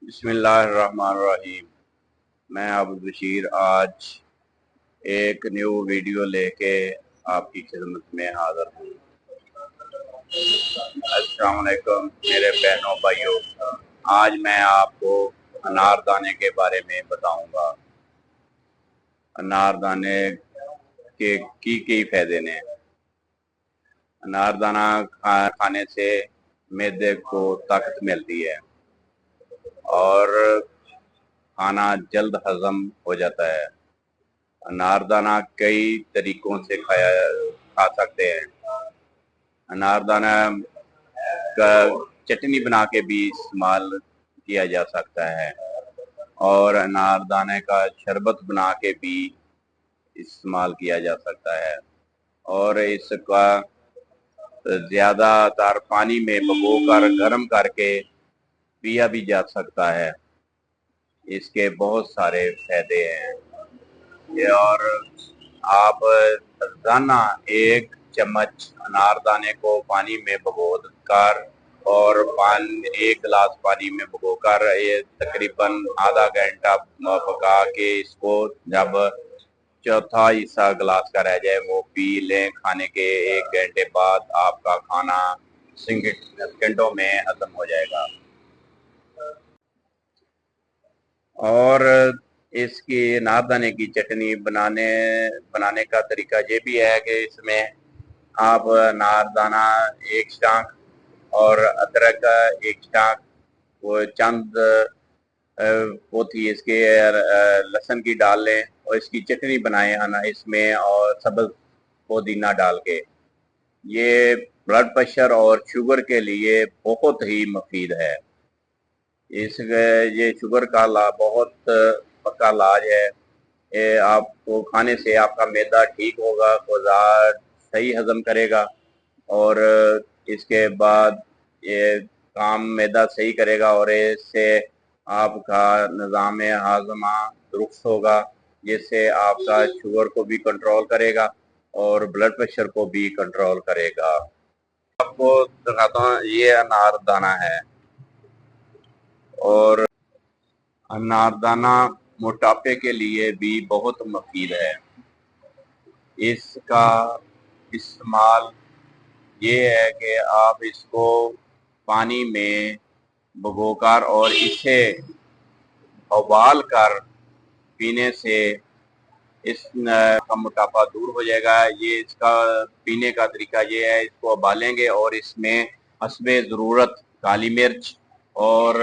بسم اللہ الرحمن الرحیم۔ میں عبدالبشیر آج ایک نیو ویڈیو لے کے آپ کی خدمت میں حاضر ہوں۔ السلام علیکم میرے بہنوں بھائیوں، آج میں آپ کو انار دانے کے بارے میں بتاؤں گا۔ انار دانے کے کئی فائدے نے۔ انار دانہ کھانے سے معدے کو طاقت ملتی ہے اور کھانا جلد ہضم ہو جاتا ہے۔ انار دانہ کئی طریقوں سے کھا سکتے ہیں۔ انار دانہ کا چٹنی بنا کے بھی استعمال کیا جا سکتا ہے اور انار دانے کا شربت بنا کے بھی استعمال کیا جا سکتا ہے، اور اس کا زیادہ تر پانی میں بھگو کر گرم کر کے پیا بھی جا سکتا ہے۔ اس کے بہت سارے فائدے ہیں، اور آپ روزانہ ایک چمچ انار دانے کو پانی میں بھگو کر اور ایک گلاس پانی میں بھگو کر تقریباً آدھا گھنٹہ پکا کے اس کو جب چوتھا حصہ گلاس کا رہ جائے وہ پی لیں۔ کھانے کے ایک گھنٹے بعد آپ کا کھانا سیکنڈوں میں ہضم ہو جائے گا۔ اور اس کی انار دانے کی چٹنی بنانے کا طریقہ یہ بھی ہے کہ اس میں آپ انار دانہ ایک شاخ اور ادرک ایک شاخ، وہ چند پوتھی اس کے لہسن کی ڈال لیں اور اس کی چٹنی بنائیں اس میں، اور سبز پودینہ ڈال کے۔ یہ بلڈ پریشر اور شوگر کے لیے بہت ہی مفید ہے۔ یہ شوگر کا بہت پکا علاج ہے۔ آپ کو کھانے سے آپ کا معدہ ٹھیک ہوگا، غذا صحیح ہضم کرے گا، اور اس کے بعد یہ کام معدہ صحیح کرے گا، اور اس سے آپ کا نظام ہاضمہ درست ہوگا، جس سے آپ کا شوگر کو بھی کنٹرول کرے گا اور بلڈ پریشر کو بھی کنٹرول کرے گا۔ آپ کو دکھاتا ہوں، یہ انار دانہ ہے، اور انار دانہ موٹاپے کے لیے بھی بہت مفید ہے۔ اس کا استعمال یہ ہے کہ آپ اس کو پانی میں بھگو کر اور اسے ابال کر پینے سے اس کا موٹاپا دور ہو جائے گا۔ یہ اس کا پینے کا طریقہ یہ ہے، اس کو ابالیں گے اور اس میں حسب ضرورت کالی مرچ اور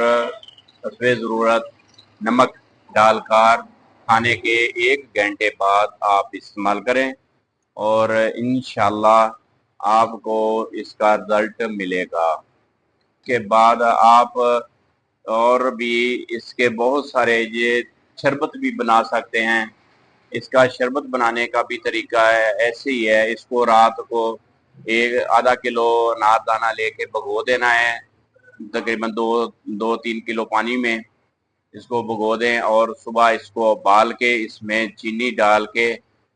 حسب ضرورت نمک ڈال کر کھانے کے ایک گھنٹے بعد آپ استعمال کریں، اور انشاءاللہ آپ کو اس کا رزلٹ ملے گا۔ کے بعد آپ اور بھی اس کے بہت سارے یہ شربت بھی بنا سکتے ہیں۔ اس کا شربت بنانے کا بھی طریقہ ایسے ہی ہے۔ اس کو رات کو آدھا کلو انار دانہ لے کے بھگو دینا ہے، تقریباً 2-3 کلو پانی میں اس کو بھگو دیں، اور صبح اس کو ابال کے اس میں چینی ڈال کے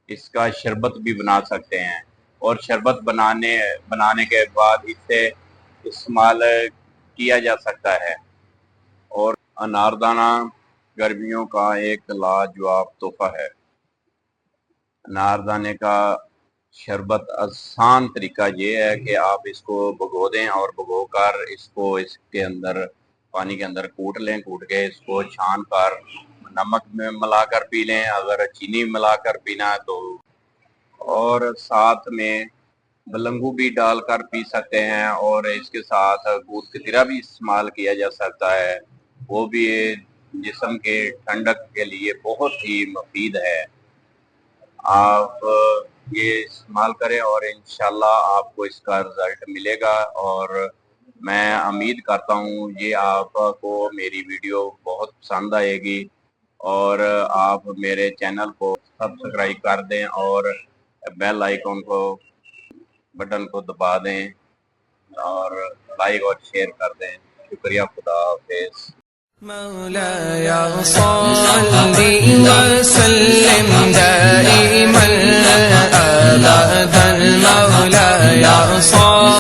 اس کا شربت بھی بنا سکتے ہیں، اور شربت بنانے کے بعد اس سے استعمال کیا جا سکتا ہے۔ اور انار دانہ گرمیوں کا ایک لاجواب تحفہ ہے۔ انار دانے کا شربت آسان طریقہ یہ ہے کہ آپ اس کو بھگو دیں، اور بھگو کر اس کو پانی کے اندر کوٹ لیں، کوٹ کے اس کو چھان کر نمک میں ملا کر پی لیں، اگر چینی ملا کر پینا ہے تو، اور ساتھ میں بلنگو بھی ڈال کر پی سکتے ہیں، اور اس کے ساتھ گود کتیرا بھی استعمال کیا جا سکتا ہے، وہ بھی جسم کے ٹھنڈک کے لیے بہت ہی مفید ہے۔ آپ یہ استعمال کریں اور انشاءاللہ آپ کو اس کا رزلٹ ملے گا، اور میں امید کرتا ہوں یہ آپ کو میری ویڈیو بہت پسند آئے گی، اور آپ میرے چینل کو سبسکرائب کر دیں اور بیل آئیکن بٹن کو دبا دیں، اور لائک اور شیئر کر دیں۔ شکریہ، خدا حافظ۔ مولاي صل وسلم دائما أبدا، مولاي صل